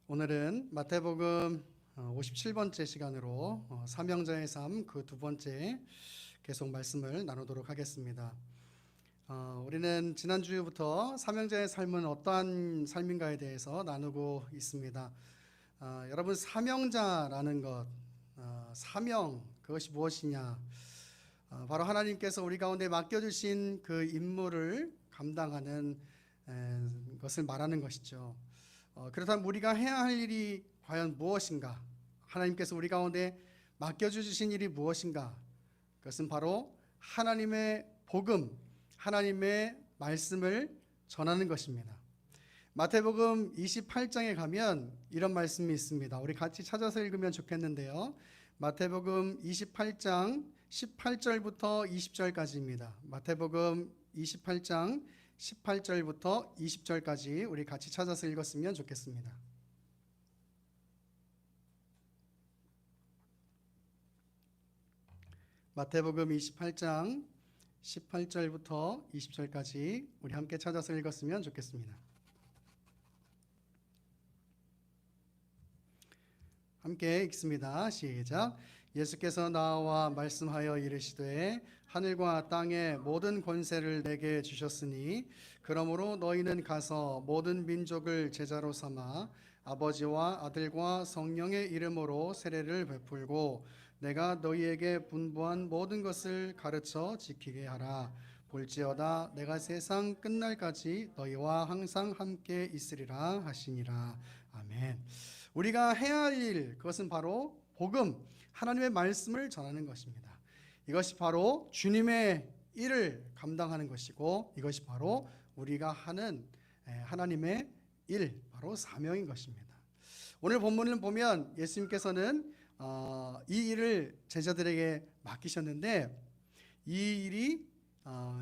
오늘은 마태복음 57번째 시간으로 사명자의 삶 그 두 번째 계속 말씀을 나누도록 하겠습니다. 우리는 지난주부터 사명자의 삶은 어떠한 삶인가에 대해서 나누고 있습니다. 여러분, 사명자라는 것, 사명, 그것이 무엇이냐? 바로 하나님께서 우리 가운데 맡겨주신 그 임무를 감당하는 것을 말하는 것이죠. 그렇다면 우리가 해야 할 일이 과연 무엇인가? 하나님께서 우리 가운데 맡겨주신 일이 무엇인가? 그것은 바로 하나님의 복음, 하나님의 말씀을 전하는 것입니다. 마태복음 28장에 가면 이런 말씀이 있습니다. 우리 같이 찾아서 읽으면 좋겠는데요. 마태복음 28장 18절부터 20절까지입니다. 마태복음 28장 18절부터 20절까지 우리 같이 찾아서 읽었으면 좋겠습니다. 마태복음 28장 18절부터 20절까지 우리 함께 찾아서 읽었으면 좋겠습니다. 함께 읽습니다. 시작. 예수께서 나와 말씀하여 이르시되 하늘과 땅의 모든 권세를 내게 주셨으니 그러므로 너희는 가서 모든 민족을 제자로 삼아 아버지와 아들과 성령의 이름으로 세례를 베풀고 내가 너희에게 분부한 모든 것을 가르쳐 지키게 하라. 볼지어다 내가 세상 끝날까지 너희와 항상 함께 있으리라 하시니라. 아멘. 우리가 해야 할 일, 그것은 바로 복음, 하나님의 말씀을 전하는 것입니다. 이것이 바로 주님의 일을 감당하는 것이고 이것이 바로 우리가 하는 하나님의 일, 바로 사명인 것입니다. 오늘 본문을 보면 예수님께서는 이 일을 제자들에게 맡기셨는데 이 일이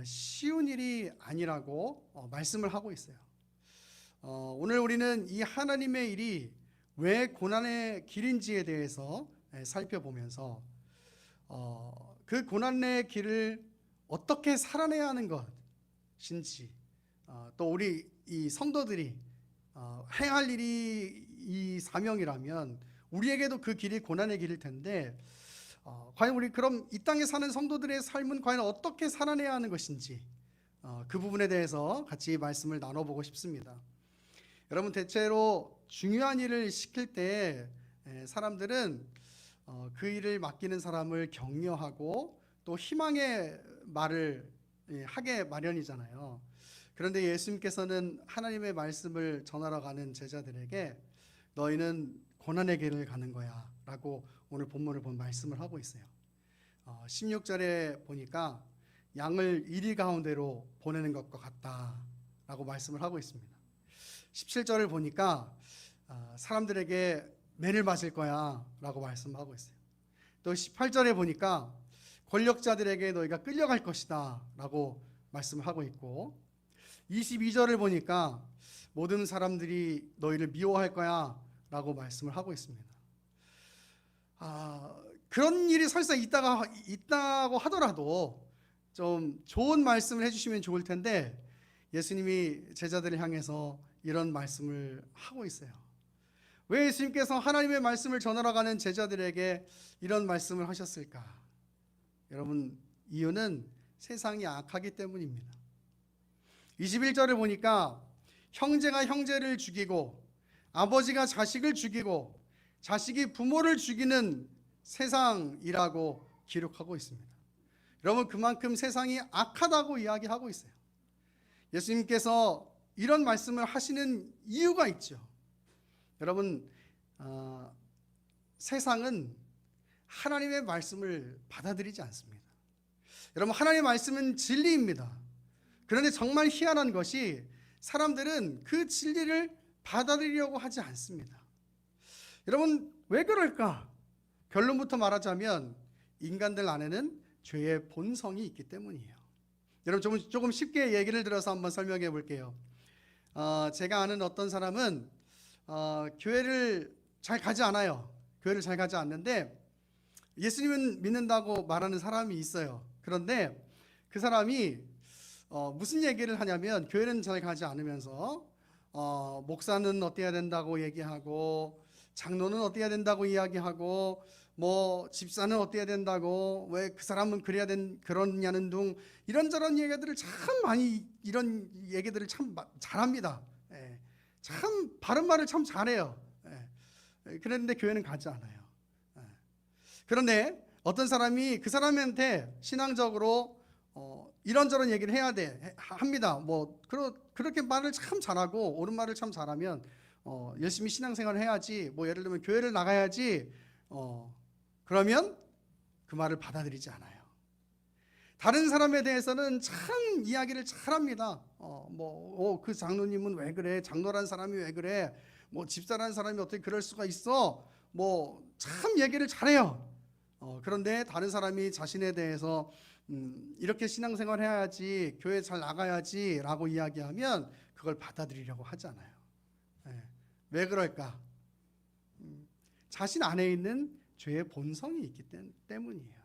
쉬운 일이 아니라고 말씀을 하고 있어요. 오늘 우리는 이 하나님의 일이 왜 고난의 길인지에 대해서 살펴보면서 그 고난의 길을 어떻게 살아내야 하는 것인지, 또 우리 이 성도들이 해야 할 일이 이 사명이라면 우리에게도 그 길이 고난의 길일 텐데 과연 우리 그럼 이 땅에 사는 성도들의 삶은 과연 어떻게 살아내야 하는 것인지, 그 부분에 대해서 같이 말씀을 나눠보고 싶습니다. 여러분, 대체로 중요한 일을 시킬 때 사람들은 그 일을 맡기는 사람을 격려하고 또 희망의 말을 하게 마련이잖아요. 그런데 예수님께서는 하나님의 말씀을 전하러 가는 제자들에게 너희는 고난의 길을 가는 거야 라고 오늘 본문을 본 말씀을 하고 있어요. 16절에 보니까 양을 이리 가운데로 보내는 것과 같다 라고 말씀을 하고 있습니다. 17절을 보니까 사람들에게 매를 맞을 거야 라고 말씀하고 있어요. 또 18절에 보니까 권력자들에게 너희가 끌려갈 것이다 라고 말씀을 하고 있고 22절을 보니까 모든 사람들이 너희를 미워할 거야 라고 말씀을 하고 있습니다. 그런 일이 설사 있다고 하더라도 좀 좋은 말씀을 해주시면 좋을 텐데 예수님이 제자들을 향해서 이런 말씀을 하고 있어요. 왜 예수님께서 하나님의 말씀을 전하러 가는 제자들에게 이런 말씀을 하셨을까? 여러분, 이유는 세상이 악하기 때문입니다. 21절을 보니까 형제가 형제를 죽이고 아버지가 자식을 죽이고 자식이 부모를 죽이는 세상이라고 기록하고 있습니다. 여러분, 그만큼 세상이 악하다고 이야기하고 있어요. 예수님께서 이런 말씀을 하시는 이유가 있죠. 여러분, 세상은 하나님의 말씀을 받아들이지 않습니다. 여러분, 하나님의 말씀은 진리입니다. 그런데 정말 희한한 것이 사람들은 그 진리를 받아들이려고 하지 않습니다. 여러분, 왜 그럴까? 결론부터 말하자면 인간들 안에는 죄의 본성이 있기 때문이에요. 여러분, 조금 쉽게 얘기를 들어서 한번 설명해 볼게요. 제가 아는 어떤 사람은 교회를 잘 가지 않아요. 교회를 잘 가지 않는데 예수님은 믿는다고 말하는 사람이 있어요. 그런데 그 사람이 무슨 얘기를 하냐면 교회는 잘 가지 않으면서 목사는 어때야 된다고 얘기하고, 장로는 어때야 된다고 이야기하고, 뭐 집사는 어때야 된다고, 왜 그 사람은 그러냐는 등 이런저런 얘기들을 참 많이, 이런 얘기들을 참 잘합니다. 예. 참 바른 말을 참 잘해요. 예. 그런데 교회는 가지 않아요. 예. 그런데 어떤 사람이 그 사람한테 신앙적으로 이런저런 얘기를 해야 합니다. 뭐 그렇게 말을 참 잘하고 옳은 말을 참 잘하면 열심히 신앙생활을 해야지, 뭐 예를 들면 교회를 나가야지, 그러면 그 말을 받아들이지 않아요. 다른 사람에 대해서는 참 이야기를 잘합니다. 그 장로님은 왜 그래? 장로란 사람이 왜 그래? 뭐 집사라는 사람이 어떻게 그럴 수가 있어? 뭐 참 얘기를 잘해요. 그런데 다른 사람이 자신에 대해서 이렇게 신앙생활 해야지, 교회 잘 나가야지 라고 이야기하면 그걸 받아들이려고 하잖아요. 예. 왜 그럴까? 자신 안에 있는 죄의 본성이 있기 때문이에요.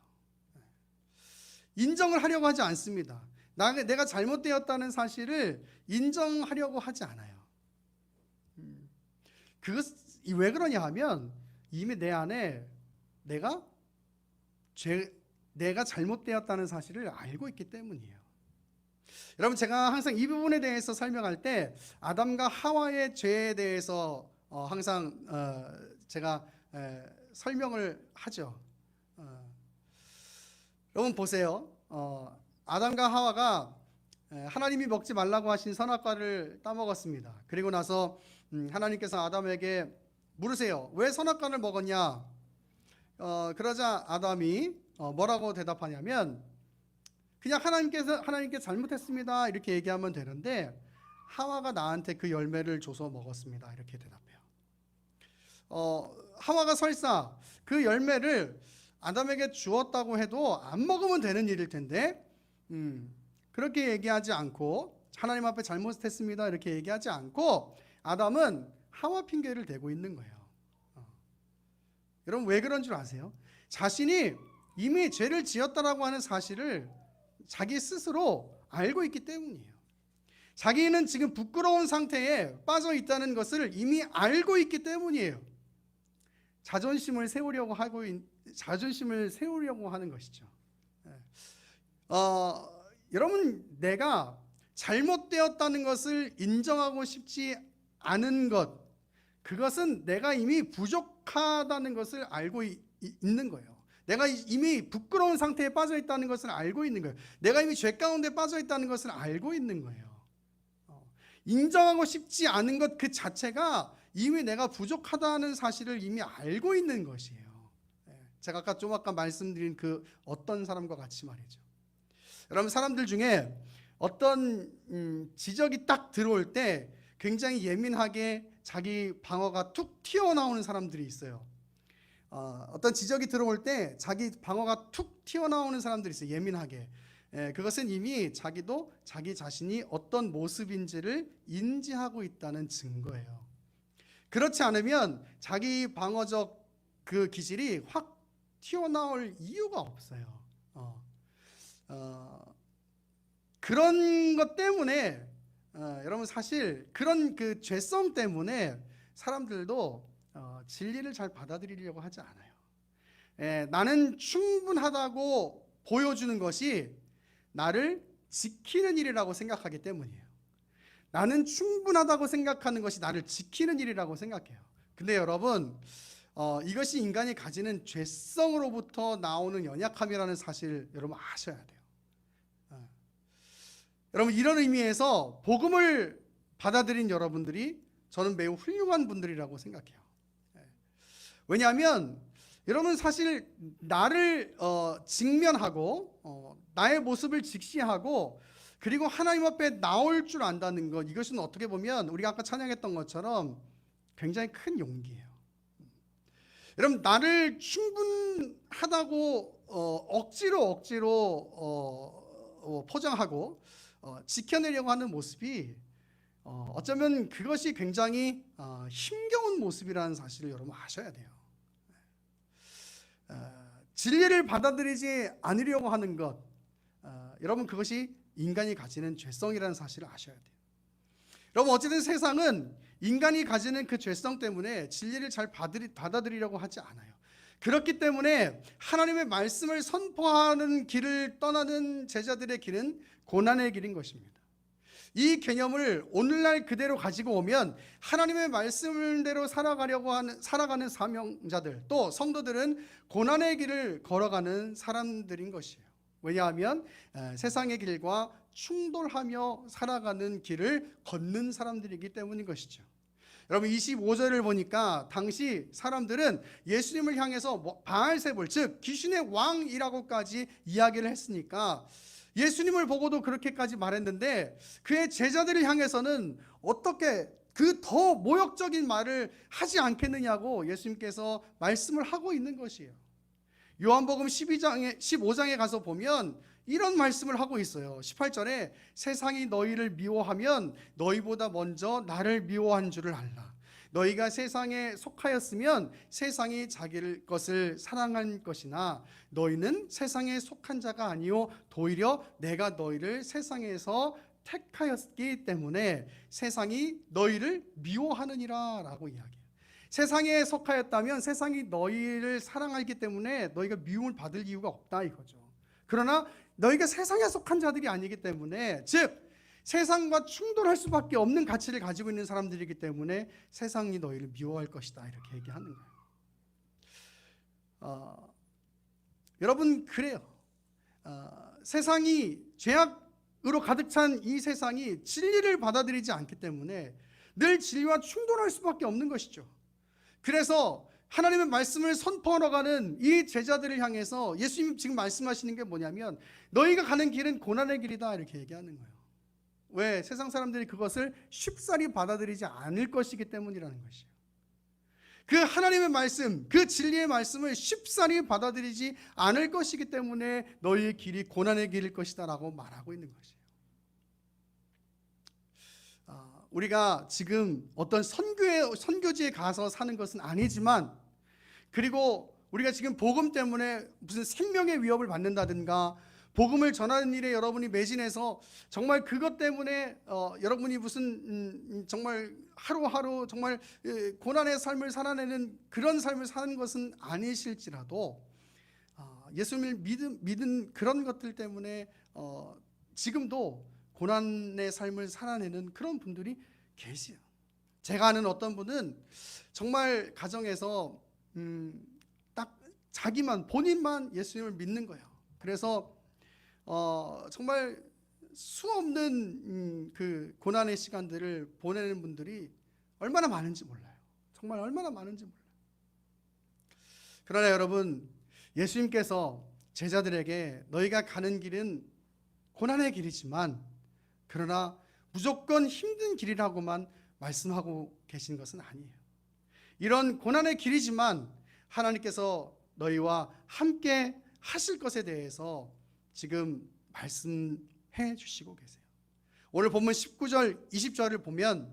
인정을 하려고 하지 않습니다. 내가 잘못되었다는 사실을 인정하려고 하지 않아요. 왜 그러냐 하면 이미 내 안에 내가 잘못되었다는 사실을 알고 있기 때문이에요. 여러분, 제가 항상 이 부분에 대해서 설명할 때 아담과 하와의 죄에 대해서 항상 제가 설명을 하죠. 여러분 보세요. 아담과 하와가 하나님이 먹지 말라고 하신 선악과를 따먹었습니다. 그리고 나서 하나님께서 아담에게 물으세요. 왜 선악과를 먹었냐? 그러자 아담이 뭐라고 대답하냐면, 그냥 하나님께 잘못했습니다 이렇게 얘기하면 되는데, 하와가 나한테 그 열매를 줘서 먹었습니다 이렇게 대답해요. 하와가 설사 그 열매를 아담에게 주었다고 해도 안 먹으면 되는 일일 텐데, 그렇게 얘기하지 않고, 하나님 앞에 잘못했습니다 이렇게 얘기하지 않고 아담은 하와 핑계를 대고 있는 거예요. 여러분, 왜 그런 줄 아세요? 자신이 이미 죄를 지었다라고 하는 사실을 자기 스스로 알고 있기 때문이에요. 자기는 지금 부끄러운 상태에 빠져 있다는 것을 이미 알고 있기 때문이에요. 자존심을 세우려고 하는 것이죠. 여러분, 내가 잘못되었다는 것을 인정하고 싶지 않은 것, 그것은 내가 이미 부족하다는 것을 알고 있는 거예요. 내가 이미 부끄러운 상태에 빠져 있다는 것을 알고 있는 거예요. 내가 이미 죄 가운데 빠져 있다는 것을 알고 있는 거예요. 인정하고 싶지 않은 것 그 자체가 이미 내가 부족하다는 사실을 이미 알고 있는 것이에요. 제가 아까 말씀드린 그 어떤 사람과 같이 말이죠. 여러분, 사람들 중에 어떤 지적이 딱 들어올 때 굉장히 예민하게 자기 방어가 툭 튀어나오는 사람들이 있어요. 어떤 지적이 들어올 때 자기 방어가 툭 튀어나오는 사람들이 있어요. 예민하게. 그것은 이미 자기도 자기 자신이 어떤 모습인지를 인지하고 있다는 증거예요. 그렇지 않으면 자기 방어적 그 기질이 확 튀어나올 이유가 없어요. 그런 것 때문에 여러분, 사실 그런 그 죄성 때문에 사람들도 진리를 잘 받아들이려고 하지 않아요. 나는 충분하다고 보여주는 것이 나를 지키는 일이라고 생각하기 때문이에요. 나는 충분하다고 생각하는 것이 나를 지키는 일이라고 생각해요. 근데 여러분, 이것이 인간이 가지는 죄성으로부터 나오는 연약함이라는 사실 여러분 아셔야 돼요. 여러분, 이런 의미에서 복음을 받아들인 여러분들이 저는 매우 훌륭한 분들이라고 생각해요. 왜냐하면 여러분, 사실 나를 직면하고 나의 모습을 직시하고 그리고 하나님 앞에 나올 줄 안다는 것, 이것은 어떻게 보면 우리가 아까 찬양했던 것처럼 굉장히 큰 용기예요. 여러분, 나를 충분하다고 억지로 포장하고 지켜내려고 하는 모습이 어쩌면 그것이 굉장히 힘겨운 모습이라는 사실을 여러분 아셔야 돼요. 진리를 받아들이지 않으려고 하는 것, 여러분, 그것이 인간이 가지는 죄성이라는 사실을 아셔야 돼요. 여러분, 어쨌든 세상은 인간이 가지는 그 죄성 때문에 진리를 잘 받아들이려고 하지 않아요. 그렇기 때문에 하나님의 말씀을 선포하는 길을 떠나는 제자들의 길은 고난의 길인 것입니다. 이 개념을 오늘날 그대로 가지고 오면 하나님의 말씀대로 살아가는 사명자들, 또 성도들은 고난의 길을 걸어가는 사람들인 것이에요. 왜냐하면 세상의 길과 충돌하며 살아가는 길을 걷는 사람들이기 때문인 것이죠. 여러분, 25절을 보니까 당시 사람들은 예수님을 향해서 바알세불, 즉 귀신의 왕이라고까지 이야기를 했으니까 예수님을 보고도 그렇게까지 말했는데 그의 제자들을 향해서는 어떻게 그 더 모욕적인 말을 하지 않겠느냐고 예수님께서 말씀을 하고 있는 것이에요. 요한복음 15장에 가서 보면 이런 말씀을 하고 있어요. 18절에 세상이 너희를 미워하면 너희보다 먼저 나를 미워한 줄을 알라. 너희가 세상에 속하였으면 세상이 자기 것을 사랑할 것이나 너희는 세상에 속한 자가 아니요 도리어 내가 너희를 세상에서 택하였기 때문에 세상이 너희를 미워하느니라 라고 이야기해요. 세상에 속하였다면 세상이 너희를 사랑하기 때문에 너희가 미움을 받을 이유가 없다 이거죠. 그러나 너희가 세상에 속한 자들이 아니기 때문에, 즉 세상과 충돌할 수밖에 없는 가치를 가지고 있는 사람들이기 때문에 세상이 너희를 미워할 것이다 이렇게 얘기하는 거예요. 여러분, 그래요. 세상이 죄악으로 가득 찬 이 세상이 진리를 받아들이지 않기 때문에 늘 진리와 충돌할 수밖에 없는 것이죠. 그래서 하나님의 말씀을 선포하러 가는 이 제자들을 향해서 예수님 지금 말씀하시는 게 뭐냐면 너희가 가는 길은 고난의 길이다 이렇게 얘기하는 거예요. 왜? 세상 사람들이 그것을 쉽사리 받아들이지 않을 것이기 때문이라는 것이에요. 그 하나님의 말씀, 그 진리의 말씀을 쉽사리 받아들이지 않을 것이기 때문에 너희의 길이 고난의 길일 것이다 라고 말하고 있는 것이에요. 우리가 지금 어떤 선교지에 가서 사는 것은 아니지만, 그리고 우리가 지금 복음 때문에 무슨 생명의 위협을 받는다든가 복음을 전하는 일에 여러분이 매진해서 정말 그것 때문에 여러분이 무슨 정말 하루하루 정말 고난의 삶을 살아내는 그런 삶을 사는 것은 아니실지라도 예수님을 믿은 그런 것들 때문에 지금도 고난의 삶을 살아내는 그런 분들이 계세요. 제가 아는 어떤 분은 정말 가정에서 딱 자기만 본인만 예수님을 믿는 거예요. 그래서 정말 수없는 그 고난의 시간들을 보내는 분들이 얼마나 많은지 몰라요. 정말 얼마나 많은지 몰라요. 그러나 여러분, 예수님께서 제자들에게 너희가 가는 길은 고난의 길이지만 그러나 무조건 힘든 길이라고만 말씀하고 계신 것은 아니에요. 이런 고난의 길이지만 하나님께서 너희와 함께 하실 것에 대해서 지금 말씀해 주시고 계세요. 오늘 본문 19절 20절을 보면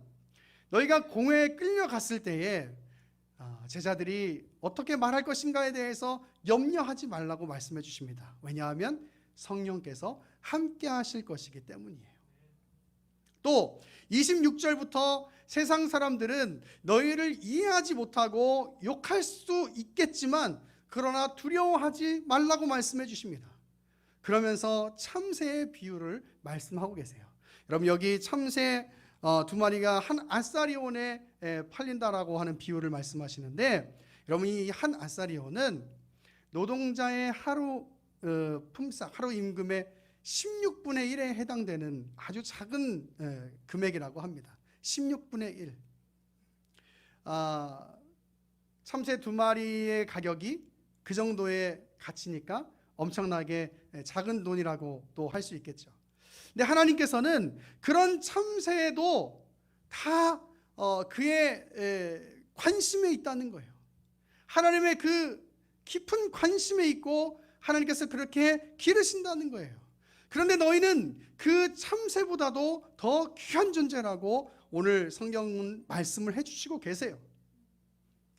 너희가 공회에 끌려갔을 때에 제자들이 어떻게 말할 것인가에 대해서 염려하지 말라고 말씀해 주십니다. 왜냐하면 성령께서 함께 하실 것이기 때문이에요. 또 26절부터 세상 사람들은 너희를 이해하지 못하고 욕할 수 있겠지만 그러나 두려워하지 말라고 말씀해 주십니다. 그러면서 참새의 비유를 말씀하고 계세요. 여러분, 여기 참새 두 마리가 한 아사리온에 팔린다라고 하는 비유를 말씀하시는데, 여러분 이 한 아사리온은 노동자의 하루 품삯, 하루 임금의 16분의 1에 해당되는 아주 작은 금액이라고 합니다. 16분의 1. 참새 두 마리의 가격이 그 정도의 가치니까 엄청나게 작은 돈이라고 또 할 수 있겠죠. 근데 하나님께서는 그런 참새에도 다 그의 관심에 있다는 거예요. 하나님의 그 깊은 관심에 있고 하나님께서 그렇게 기르신다는 거예요. 그런데 너희는 그 참새보다도 더 귀한 존재라고 오늘 성경은 말씀을 해주시고 계세요.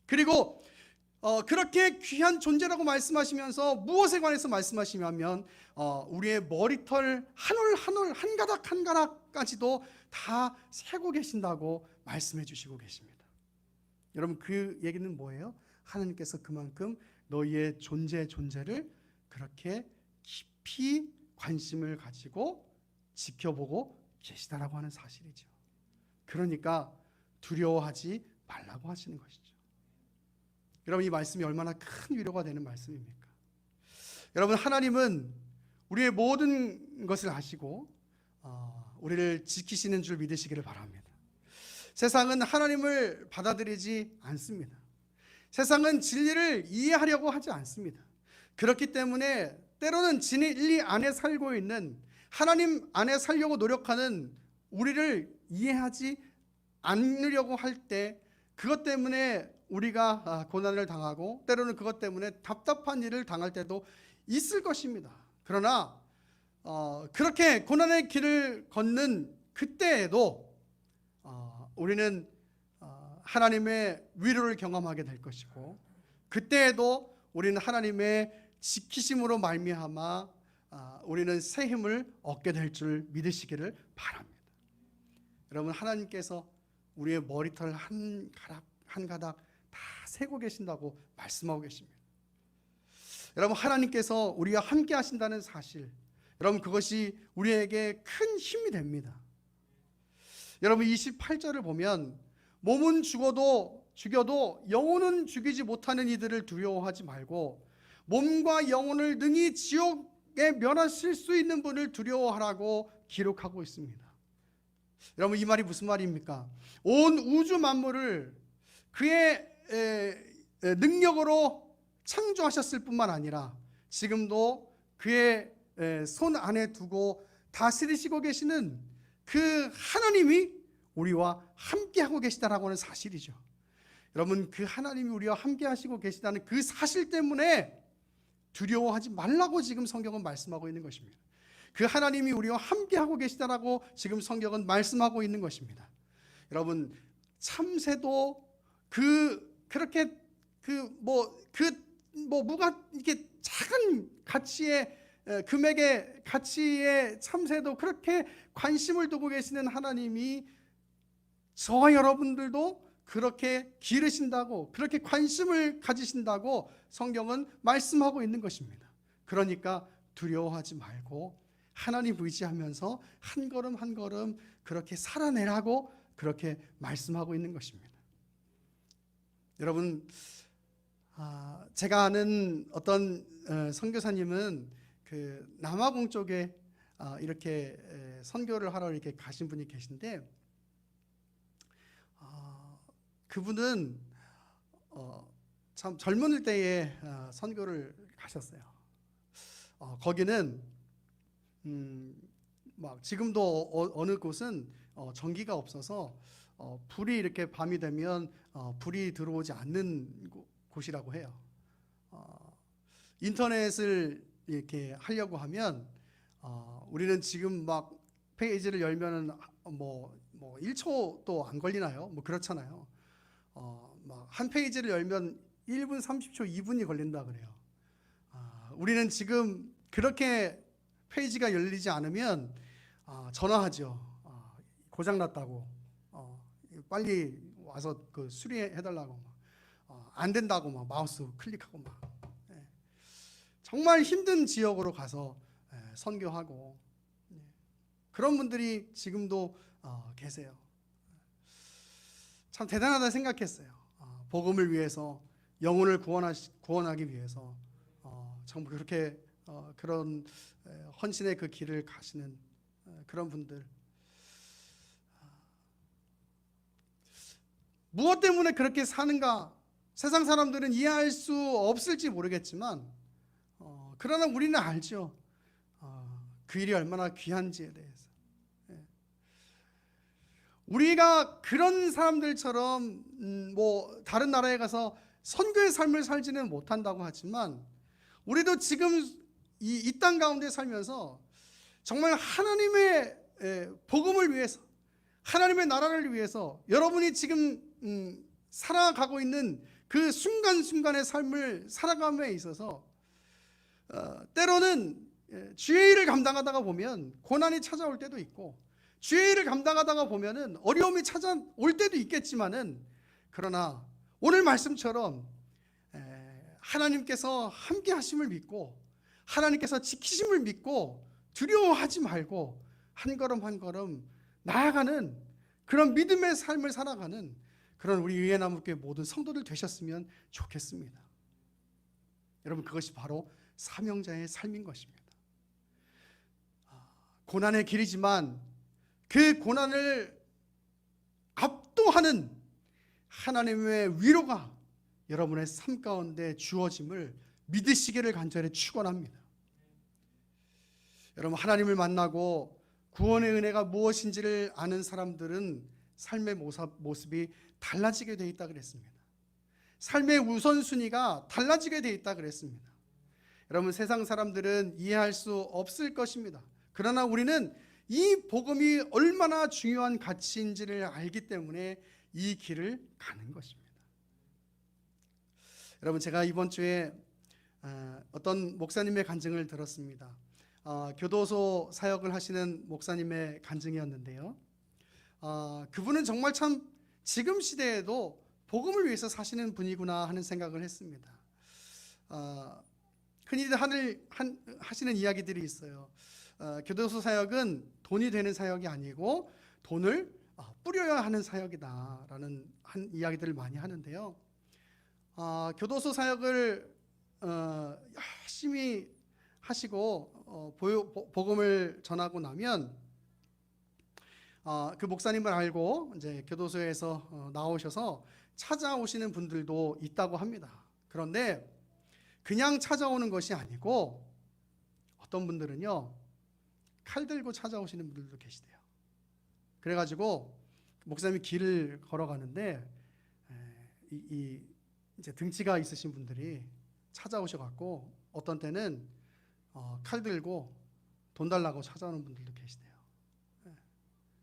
그리고 그렇게 귀한 존재라고 말씀하시면서 무엇에 관해서 말씀하시냐면 우리의 머리털 한 올 한 올 한 가닥 한 가닥까지도 다 세고 계신다고 말씀해 주시고 계십니다. 여러분, 그 얘기는 뭐예요? 하나님께서 그만큼 너희의 존재를 그렇게 깊이 관심을 가지고 지켜보고 계시다라고 하는 사실이죠. 그러니까 두려워하지 말라고 하시는 것이죠. 여러분, 이 말씀이 얼마나 큰 위로가 되는 말씀입니까? 여러분, 하나님은 우리의 모든 것을 아시고 우리를 지키시는 줄 믿으시기를 바랍니다. 세상은 하나님을 받아들이지 않습니다. 세상은 진리를 이해하려고 하지 않습니다. 그렇기 때문에 때로는 진리 안에 살고 있는, 하나님 안에 살려고 노력하는 우리를 이해하지 않으려고 할 때 그것 때문에 우리가 고난을 당하고 때로는 그것 때문에 답답한 일을 당할 때도 있을 것입니다. 그러나 그렇게 고난의 길을 걷는 그때에도 우리는 하나님의 위로를 경험하게 될 것이고, 그때에도 우리는 하나님의 지키심으로 말미암아 우리는 새 힘을 얻게 될 줄 믿으시기를 바랍니다. 여러분, 하나님께서 우리의 머리털 한 가닥 다 세고 계신다고 말씀하고 계십니다. 여러분, 하나님께서 우리와 함께 하신다는 사실, 여러분, 그것이 우리에게 큰 힘이 됩니다. 여러분, 28절을 보면 몸은 죽여도 영혼은 죽이지 못하는 이들을 두려워하지 말고 몸과 영혼을 능히 지옥에 멸하실 수 있는 분을 두려워하라고 기록하고 있습니다. 여러분, 이 말이 무슨 말입니까? 온 우주 만물을 그의 능력으로 창조하셨을 뿐만 아니라 지금도 그의 손 안에 두고 다스리시고 계시는 그 하나님이 우리와 함께하고 계시다라고 하는 사실이죠. 여러분, 그 하나님이 우리와 함께하시고 계시다는 그 사실 때문에 두려워하지 말라고 지금 성경은 말씀하고 있는 것입니다. 그 하나님이 우리와 함께하고 계시다라고 지금 성경은 말씀하고 있는 것입니다. 여러분, 참새도 그렇게 무가 이렇게 작은 가치의 금액의 가치의 참새도 그렇게 관심을 두고 계시는 하나님이 저와 여러분들도 그렇게 기르신다고, 그렇게 관심을 가지신다고 성경은 말씀하고 있는 것입니다. 그러니까 두려워하지 말고 하나님 의지하면서 한 걸음 한 걸음 그렇게 살아내라고 그렇게 말씀하고 있는 것입니다. 여러분, 제가 아는 어떤 선교사님은 그 남아공 쪽에 이렇게 선교를 하러 이렇게 가신 분이 계신데, 그분은 참 젊은 때에 선교를 가셨어요. 거기는 막 지금도 어느 곳은 전기가 없어서 불이 이렇게 밤이 되면 불이 들어오지 않는 곳이라고 해요. 인터넷을 이렇게 하려고 하면 우리는 지금 막 페이지를 열면은 뭐 1초도 안 걸리나요? 뭐 그렇잖아요. 막 한 페이지를 열면 1분 30초 2분이 걸린다 그래요. 우리는 지금 그렇게 페이지가 열리지 않으면 전화하죠. 고장났다고 빨리 와서 그 수리해달라고 안 된다고 막 마우스 클릭하고 막 정말 힘든 지역으로 가서 선교하고 그런 분들이 지금도 계세요. 참 대단하다 생각했어요. 복음을 위해서, 영혼을 구원하기 위해서 정말 그렇게 그런 헌신의 그 길을 가시는 그런 분들, 무엇 때문에 그렇게 사는가 세상 사람들은 이해할 수 없을지 모르겠지만 그러나 우리는 알죠. 그 일이 얼마나 귀한지에 대해서. 우리가 그런 사람들처럼 뭐 다른 나라에 가서 선교의 삶을 살지는 못한다고 하지만 우리도 지금 이 땅 가운데 살면서 정말 하나님의 복음을 위해서, 하나님의 나라를 위해서 여러분이 지금 살아가고 있는 그 순간순간의 삶을 살아감에 있어서 때로는 주의 일을 감당하다가 보면 고난이 찾아올 때도 있고, 주의 일을 감당하다가 보면은 어려움이 찾아올 때도 있겠지만은, 그러나 오늘 말씀처럼 하나님께서 함께 하심을 믿고 하나님께서 지키심을 믿고 두려워하지 말고 한 걸음 한 걸음 나아가는 그런 믿음의 삶을 살아가는 그런 우리 의회나무교회 모든 성도들 되셨으면 좋겠습니다. 여러분, 그것이 바로 사명자의 삶인 것입니다. 고난의 길이지만 그 고난을 압도하는 하나님의 위로가 여러분의 삶 가운데 주어짐을 믿으시기를 간절히 축원합니다. 여러분, 하나님을 만나고 구원의 은혜가 무엇인지를 아는 사람들은 삶의 모습이 달라지게 돼 있다 그랬습니다. 삶의 우선순위가 달라지게 돼 있다 그랬습니다. 여러분, 세상 사람들은 이해할 수 없을 것입니다. 그러나 우리는 이 복음이 얼마나 중요한 가치인지를 알기 때문에 이 길을 가는 것입니다. 여러분, 제가 이번 주에 어떤 목사님의 간증을 들었습니다. 교도소 사역을 하시는 목사님의 간증이었는데요. 그분은 정말 참 지금 시대에도 복음을 위해서 사시는 분이구나 하는 생각을 했습니다. 흔히들 하시는 이야기들이 있어요. 교도소 사역은 돈이 되는 사역이 아니고 돈을 뿌려야 하는 사역이다라는 이야기들을 많이 하는데요. 교도소 사역을 열심히 하시고 복음을 전하고 나면 그 목사님을 알고 이제 교도소에서 나오셔서 찾아오시는 분들도 있다고 합니다. 그런데 그냥 찾아오는 것이 아니고 어떤 분들은요, 칼 들고 찾아오시는 분들도 계시대요. 그래가지고 목사님이 길을 걸어가는데 이제 등치가 있으신 분들이 찾아오셔갖고 어떤 때는 칼 들고 돈 달라고 찾아오는 분들도 계시대요.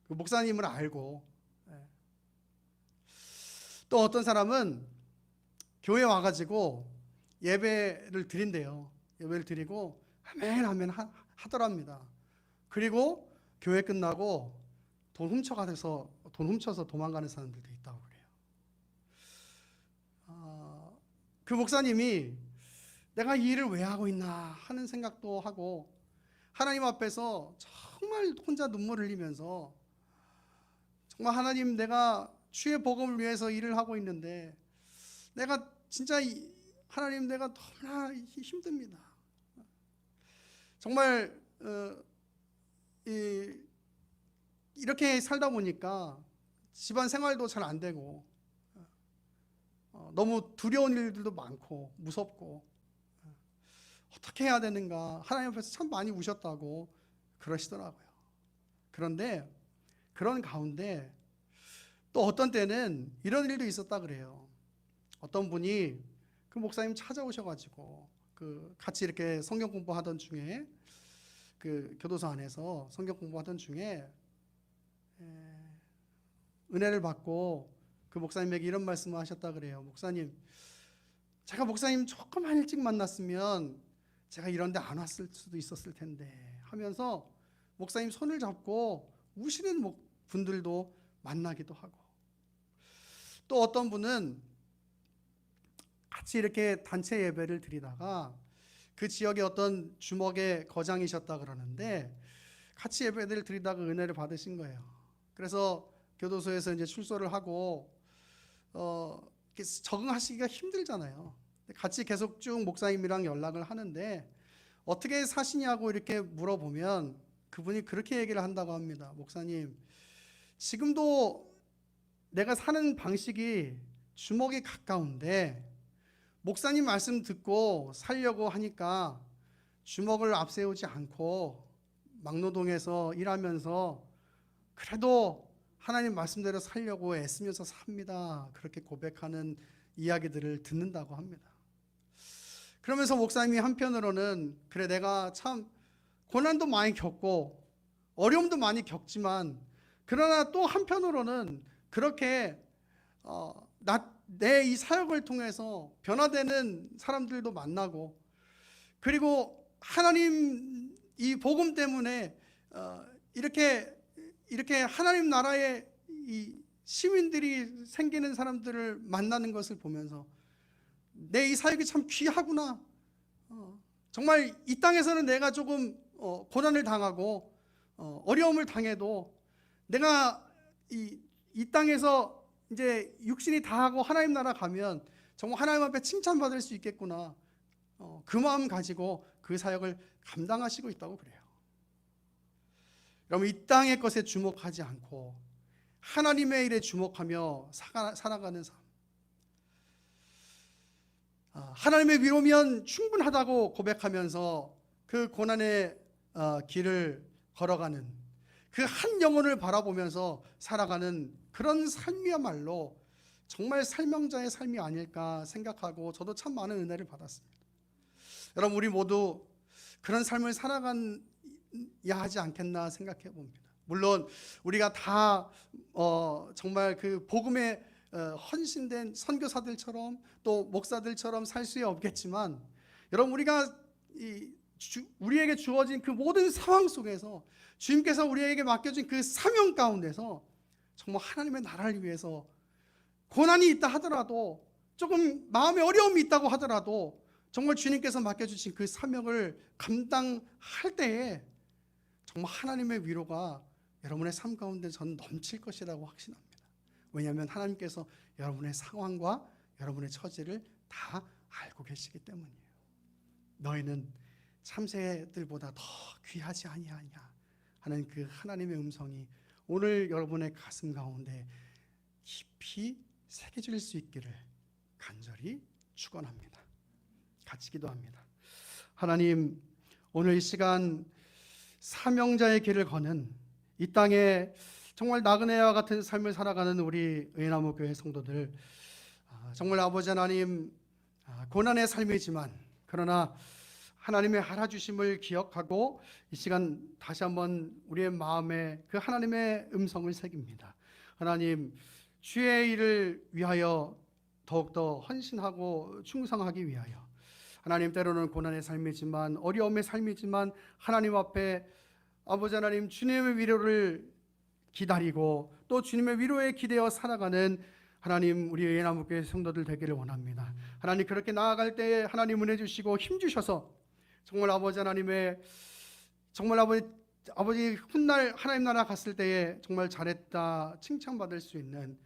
그 목사님을 알고. 또 어떤 사람은 교회 와가지고 예배를 드린대요. 예배를 드리고 아멘 아멘 하더랍니다. 그리고 교회 끝나고 돈 훔쳐서 도망가는 사람들도 있다고 그래요. 그 목사님이 내가 이 일을 왜 하고 있나 하는 생각도 하고, 하나님 앞에서 정말 혼자 눈물 흘리면서 정말 하나님, 내가 주의 복음을 위해서 일을 하고 있는데 내가 진짜 하나님, 내가 너무나 힘듭니다. 정말 이렇게 살다 보니까 집안 생활도 잘 안 되고 너무 두려운 일들도 많고 무섭고 어떻게 해야 되는가, 하나님 앞에서 참 많이 우셨다고 그러시더라고요. 그런데 그런 가운데 또 어떤 때는 이런 일도 있었다 그래요. 어떤 분이 그 목사님 찾아오셔가지고 같이 이렇게 성경 공부하던 중에, 그 교도소 안에서 성경 공부하던 중에 은혜를 받고 그 목사님에게 이런 말씀을 하셨다 그래요. 목사님, 제가 목사님 조금만 일찍 만났으면 제가 이런 데 안 왔을 수도 있었을 텐데 하면서 목사님 손을 잡고 우시는 분들도 만나기도 하고, 또 어떤 분은 같이 이렇게 단체 예배를 드리다가 그 지역의 어떤 주목의 거장이셨다 그러는데 같이 예배를 드리다가 은혜를 받으신 거예요. 그래서 교도소에서 이제 출소를 하고 적응하시기가 힘들잖아요. 같이 계속 쭉 목사님이랑 연락을 하는데 어떻게 사시냐고 이렇게 물어보면 그분이 그렇게 얘기를 한다고 합니다. 목사님, 지금도 내가 사는 방식이 주먹이 가까운데 목사님 말씀 듣고 살려고 하니까 주먹을 앞세우지 않고 막노동에서 일하면서 그래도 하나님 말씀대로 살려고 애쓰면서 삽니다. 그렇게 고백하는 이야기들을 듣는다고 합니다. 그러면서 목사님이 한편으로는 그래, 내가 참 고난도 많이 겪고 어려움도 많이 겪지만 그러나 또 한편으로는 그렇게 내 이 사역을 통해서 변화되는 사람들도 만나고, 그리고 하나님 이 복음 때문에 이렇게 하나님 나라의 이 시민들이 생기는 사람들을 만나는 것을 보면서 내 이 사역이 참 귀하구나. 정말 이 땅에서는 내가 조금 고난을 당하고 어려움을 당해도 내가 이 땅에서 이제 육신이 다하고 하나님 나라 가면 정말 하나님 앞에 칭찬받을 수 있겠구나. 그 마음 가지고 그 사역을 감당하시고 있다고 그래요. 여러분, 이 땅의 것에 주목하지 않고 하나님의 일에 주목하며 살아가는 삶, 하나님의 위로면 충분하다고 고백하면서 그 고난의 길을 걸어가는 그 한 영혼을 바라보면서 살아가는 그런 삶이야말로 정말 설명자의 삶이 아닐까 생각하고 저도 참 많은 은혜를 받았습니다. 여러분, 우리 모두 그런 삶을 살아가야 하지 않겠나 생각해 봅니다. 물론 우리가 다 정말 그 복음에 헌신된 선교사들처럼 또 목사들처럼 살 수 없겠지만, 여러분, 우리가 우리에게 주어진 그 모든 상황 속에서 주님께서 우리에게 맡겨준 그 사명 가운데서 정말 하나님의 나라를 위해서 고난이 있다 하더라도, 조금 마음에 어려움이 있다고 하더라도 정말 주님께서 맡겨주신 그 사명을 감당할 때에 정말 하나님의 위로가 여러분의 삶 가운데 저는 넘칠 것이라고 확신합니다. 왜냐하면 하나님께서 여러분의 상황과 여러분의 처지를 다 알고 계시기 때문이에요. 너희는 참새들보다 더 귀하지 아니하냐 하는 그 하나님의 음성이 오늘 여러분의 가슴 가운데 깊이 새겨질 수 있기를 간절히 축원합니다. 같이 기도합니다. 하나님, 오늘 이 시간 사명자의 길을 거는 이 땅에 정말 나그네와 같은 삶을 살아가는 우리 의나무 교회 성도들, 정말 아버지 하나님, 고난의 삶이지만 그러나 하나님의 알아주심을 기억하고 이 시간 다시 한번 우리의 마음에 그 하나님의 음성을 새깁니다. 하나님, 주의 일을 위하여 더욱더 헌신하고 충성하기 위하여, 하나님, 때로는 고난의 삶이지만 어려움의 삶이지만 하나님 앞에 아버지 하나님 주님의 위로를 기다리고 또 주님의 위로에 기대어 살아가는 하나님, 우리 예나무교회 성도들 되기를 원합니다. 하나님, 그렇게 나아갈 때에 하나님 은혜 주시고 힘 주셔서 정말 아버지 하나님의 정말 아버지 훗날 하나님 나라 갔을 때에 정말 잘했다 칭찬받을 수 있는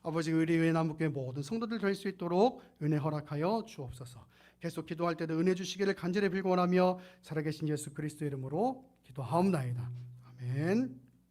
아버지 우리 예나무교회 모든 성도들 될 수 있도록 은혜 허락하여 주옵소서. 계속 기도할 때도 은혜 주시기를 간절히 빌곤하며 살아계신 예수 그리스도 이름으로 기도하옵나이다. 아멘.